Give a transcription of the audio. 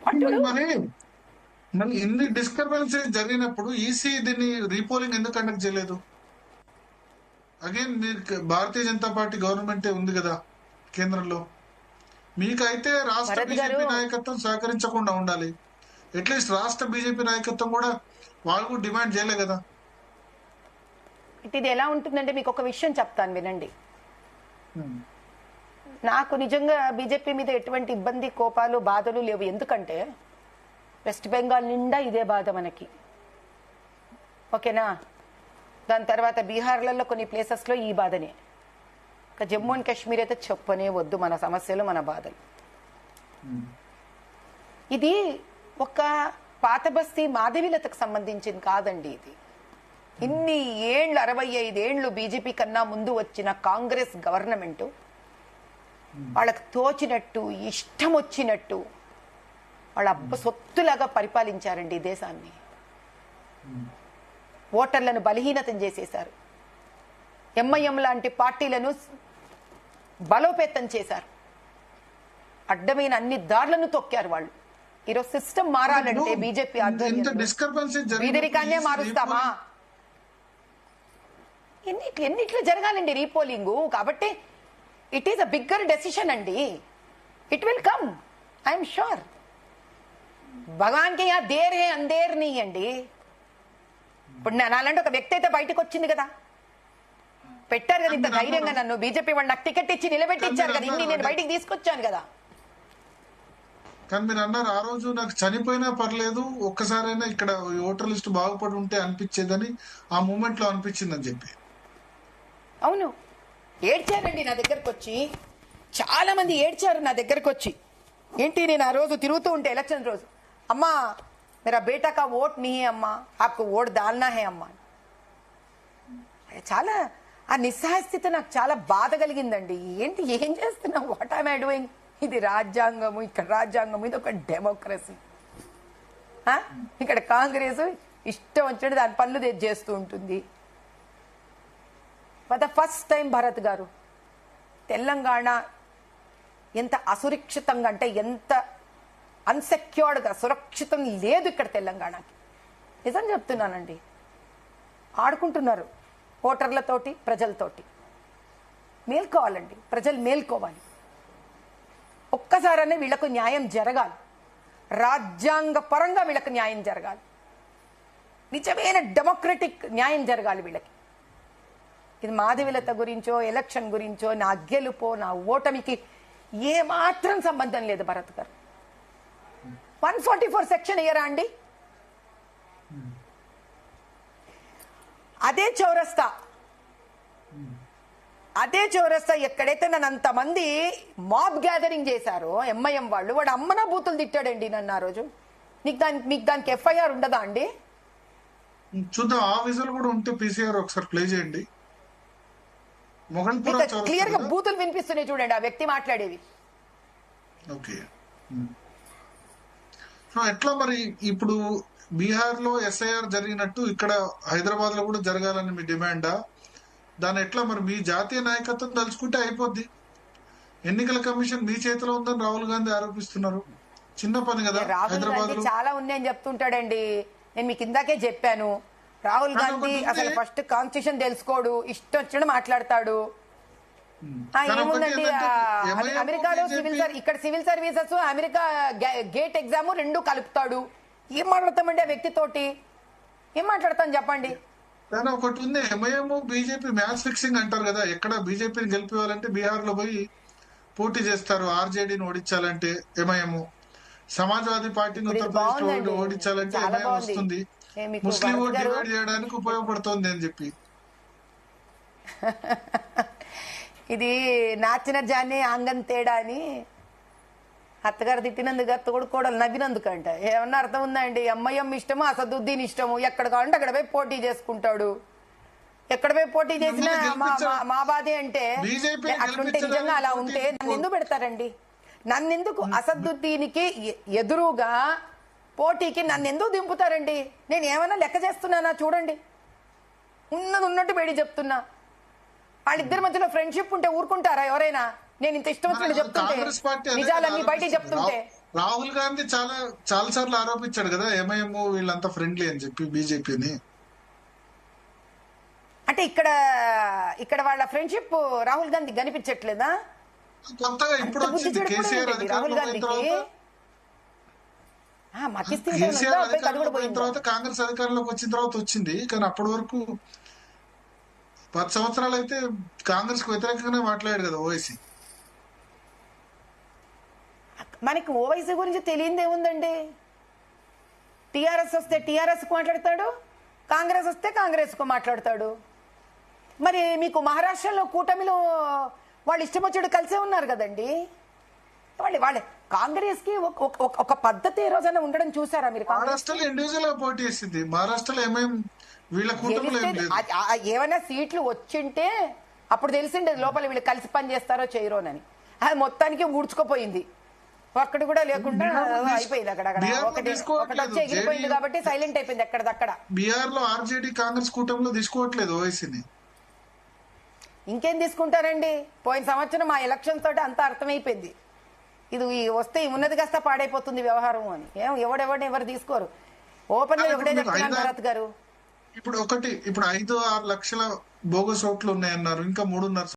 మరి మరి ఇన్ని డిస్టర్బెన్సెస్ జరిగినప్పుడు ఈసీ దీన్ని రీపోలింగ్ ఎందుకు కండక్ట్ చేయలేదు? అగైన్ మీరు భారతీయ జనతా పార్టీ గవర్నమెంటే ఉంది కదా కేంద్రంలో. మీకైతే రాష్ట్ర బీజేపీ నాయకత్వం సహకరించకుండా ఉండాలి. అట్లీస్ట్ రాష్ట్ర బీజేపీ నాయకత్వం కూడా వాళ్ళు కూడా డిమాండ్ చేయలే కదా. ఇది ఎలా ఉంటుందంటే మీకు ఒక విషయం చెప్తాను వినండి. నాకు నిజంగా బీజేపీ మీద ఎటువంటి ఇబ్బంది, కోపాలు, బాధలు లేవు. ఎందుకంటే వెస్ట్ బెంగాల్ నిండా ఇదే బాధ మనకి, ఓకేనా. దాని తర్వాత బీహార్లలో కొన్ని ప్లేసెస్లో ఈ బాధనే. ఇక జమ్మూ అండ్ కాశ్మీర్ అయితే చెప్పనే వద్దు, మన సమస్యలు, మన బాధలు. ఇది ఒక పాత బస్తీ మాధవీలతకు సంబంధించింది కాదండి. ఇది ఇన్ని ఏళ్ళు 65 ఏళ్ళు బీజేపీ కన్నా ముందు వచ్చిన కాంగ్రెస్ గవర్నమెంట్ వాళ్ళకు తోచినట్టు, ఇష్టం వచ్చినట్టు వాళ్ళ సొత్తులాగా పరిపాలించారండి ఈ దేశాన్ని. ఓటర్లను బలహీనతం చేసేశారు. ఎంఐఎం లాంటి పార్టీలను బలోపేతం చేశారు. అడ్డమైన అన్ని దారులను తొక్కారు వాళ్ళు. ఈరోజు సిస్టమ్ మారాలంటే బీజేపీ బీదరికాన్నే మారుస్తామా? ఎన్నిట్లో జరగాలండి రీపోలింగ్. కాబట్టి it is a bigger decision అండి. It will come, I'm sure. భగవాన్ కి యా దేర్ హే అందేర్ నీ అండి. ఇప్పుడు నాలంటే ఒక వ్యక్తి అయితే బయటకు వచ్చింది కదా, పెట్టారు కదా ఇంత ధైర్యంగా. నన్ను బీజేపీ వాళ్ళు నాకు టికెట్ ఇచ్చి నిలబెట్టించారు కదా, ఇన్ని నేను బయటికి తీసుకొచ్చాను కదా. కానీ మీరు అన్నారు ఆ రోజు నాకు చనిపోయినా పర్లేదు, ఒక్కసారైనా ఇక్కడ ఓటర్ లిస్ట్ బాగుపడి ఉంటే అనిపించేదని ఆ మూమెంట్ లో అనిపించిందని చెప్పి. అవును, ఏడ్చారండి నా దగ్గరకు వచ్చి. చాలా మంది ఏడ్చారు నా దగ్గరకు వచ్చి. ఏంటి, నేను ఆ రోజు తిరుగుతూ ఉంటే ఎలక్షన్ రోజు, అమ్మా मेरा बेटा का वोट नहीं है अम्मा, आपको वोट डालना है अम्मा. చాలా ఆ నిస్సహాయ స్థితి నాకు చాలా బాధ కలిగిందండి. ఏంటి, ఏం చేస్తున్నాం, వాట్ ఆమ్ ఐ డూయింగ్? ఇది రాజ్యాంగము, ఇక్కడ రాజ్యాంగము, ఇది ఒక డెమోక్రసీ. ఇక్కడ కాంగ్రెస్ ఇష్టం వచ్చినట్టు దాని పనులు చేస్తూ ఉంటుంది. For the first time Bharat గారు, తెలంగాణ ఎంత అసురక్షితంగా అంటే ఎంత అన్సెక్యూర్డ్గా, సురక్షితం లేదు ఇక్కడ తెలంగాణకి. నిజం చెప్తున్నానండి. ఆడుకుంటున్నారు ఓటర్లతోటి, ప్రజలతోటి. మేల్కోవాలండి, ప్రజలు మేల్కోవాలి. ఒక్కసారనే వీళ్లకు న్యాయం జరగాలి, రాజ్యాంగ పరంగా వీళ్ళకి న్యాయం జరగాలి, నిజమైన డెమోక్రటిక్ న్యాయం జరగాలి వీళ్ళకి. ఇది మాధవీలత గురించో, ఎలక్షన్ గురించో, నా గెలుపో, నా ఓటమికి ఏమాత్రం సంబంధం లేదు భరత్ గారు. 144 సెక్షన్ ఇయ్యరా అండి? అదే చౌరస్తా ఎక్కడైతే నన్ను అంతమంది మాబ్ గ్యాదరింగ్ చేశారో ఎంఐఎం వాళ్ళు, వాడు అమ్మనా బూతులు తిట్టాడండి నన్ను ఆ రోజు. మీకు దానికి ఎఫ్ఐఆర్ ఉండదా అండి? చూద్దాం, ఆ విజువల్ కూడా ఉంటే పీసీఆర్ ఒకసారి ప్లే చేయండి. క్లియర్ గా బూతులు వినిపిస్తున్నాయి చూడండి ఆ వ్యక్తి మాట్లాడేవి. ఓకే, ఎట్లా మరి ఇప్పుడు బీహార్ లో ఎస్ఐఆర్ జరిగినట్టు ఇక్కడ హైదరాబాద్ లో కూడా జరగాలని మీ డిమాండా? దాని ఎట్లా మరి మీ జాతీయ నాయకత్వం తలుచుకుంటే అయిపోద్ది. ఎన్నికల కమిషన్ మీ చేతిలో ఉందని రాహుల్ గాంధీ ఆరోపిస్తున్నారు. చిన్న పని కదా. హైదరాబాద్ లో చాలా ఉన్నాయని చెప్తుంటాడండి. నేను మీకు ఇందాకే చెప్పాను, రాహుల్ గాంధీ అసలు ఫస్ట్ కాన్స్టిట్యూషన్ తెలుసుకోడు, ఇష్టం వచ్చినట్టు మాట్లాడతాడు. ఏముందండి, అమెరికాలో ఇక్కడ civil services, America gate exam రెండు కలుపుతాడు. ఏం మాట్లాడతామండి ఆ వ్యక్తితోటి? ఏం మాట్లాడతాను చెప్పండి. కానీ ఒకటి ఉంది, ఎంఐఎం బీజేపీ మ్యాచ్ ఫిక్సింగ్ అంటారు కదా. ఎక్కడ బీజేపీని గెలిపేవాలంటే బీహార్ లో పోయి పోటీ చేస్తారు. ఆర్జేడీని ఓడించాలంటే ఎంఐఎం, సమాజ్వాదీ పార్టీని ఉత్తరప్రదేశ్ లో ఓడించాలంటే ఎంఐఎం వస్తుంది. ముస్లిం ఓట్ డివైడ్ చేయడానికి ఉపయోగపడుతుంది అని చెప్పి. ఇది నాచిన జాన్ని ఆంగన్ తేడా అని అత్తగారు తిట్టినందుకు అత్తగొడు కోడలు నవ్వినందుకు అంట. ఏమన్నా అర్థం ఉందా అండి? ఎంఐఎం ఇష్టము, అసదుద్దీన్ ఇష్టము, ఎక్కడ కావాలంటే అక్కడ పోయి పోటీ చేసుకుంటాడు. ఎక్కడ పోయి పోటీ చేసినా మా బాధే అంటే అట్లుంటే నిజంగా అలా ఉంటే నన్ను ఎందుకు పెడతారండి? నన్నెందుకు అసదుద్దీన్కి ఎదురుగా పోటీకి నన్ను ఎందుకు దింపుతారండి? నేను ఏమైనా లెక్క చేస్తున్నానా? చూడండి, ఉన్నది ఉన్నట్టు బయట చెప్తున్నా. వాళ్ళిద్దరి మధ్యలో ఫ్రెండ్షిప్ ఉంటే ఊరుకుంటారా ఎవరైనా? నేను ఇంత ఇష్టం వచ్చినట్టు చెప్తుంటే, నిజాలన్నీ బయట చెప్తుంటే రాహుల్ గాంధీ చాలా సార్లు ఆరోపించాడు కదా ఎంఐఎం వీళ్ళంతా ఫ్రెండ్లీ అని చెప్పి బీజేపీని. అంటే ఇక్కడ వాళ్ళ ఫ్రెండ్షిప్ రాహుల్ గాంధీ కనిపించట్లేదా? కొత్తగా ఇప్పుడు అంత బుద్ధి వచ్చింది చెడు కూడా కేసీఆర్ ఏంటండి రాహుల్ అధికారంలో పోయిన గాంధీకి? తర్వాత. మతిస్థిమితం కేసీఆర్ ఉందా? అబ్బాయికి అది అధికారంలో కూడా పోయిన పోయిందా? తర్వాత కాంగ్రెస్ అధికారంలోకి వచ్చిన తర్వాత వచ్చింది, కానీ అప్పటి వరకు 10 సంవత్సరాలు అయితే కాంగ్రెస్ కు వ్యతిరేకంగానే మాట్లాడాడు కదా ఓవైసీ. మనకి ఓవైసీ గురించి తెలియంది ఏముందండి? టీఆర్ఎస్ వస్తే టీఆర్ఎస్ కు మాట్లాడతాడు, కాంగ్రెస్ వస్తే కాంగ్రెస్ కు మాట్లాడతాడు. మరి మీకు మహారాష్ట్రలో కూటమిలో వాళ్ళు ఇష్టం వచ్చాడు కలిసే ఉన్నారు కదండి. వాళ్ళే కాంగ్రెస్ కి ఒక పద్ధతి ఏ రోజైనా ఉండడం చూసారా మీరు? మహారాష్ట్రలో ఇండివిజువల్ గా పోటీ చేసింది, మహారాష్ట్రలో ఎంఐఎం వీళ్ళ కూటమిలో ఏం లేదు. ఏమైనా సీట్లు వచ్చింటే అప్పుడు తెలిసిండే లోపల వీళ్ళు కలిసి పని చేస్తారో చేయరోనని. అది మొత్తానికి ఊడ్చుకోపోయింది, ఒక్కటి కూడా లేకుండా అయిపోయింది. అక్కడ ఒకటి వచ్చి ఎగిరిపోయింది కాబట్టి సైలెంట్ అయిపోయింది ఎక్కడదక్కడ. బీహార్ లో ఆర్జేడీ కాంగ్రెస్ కూటమిలో తీసుకోవట్లేదు ఓవైసీని. ఇంకేం తీసుకుంటారండి? పోయిన సంవత్సరం ఆ ఎలక్షన్ తోటి అంతా అర్థమైపోయింది, ఇది వస్తే ఉన్నది కాస్త పాడైపోతుంది వ్యవహారం అని. ఎవరు తీసుకోరు. ఓపెన్ గా ఒకటే చెప్తున్నాను భరత్ గారు. ఇప్పుడు 5-6 లక్షల బోగస్ ఓట్లు ఉన్నాయన్నారు, ఇంకా 3.5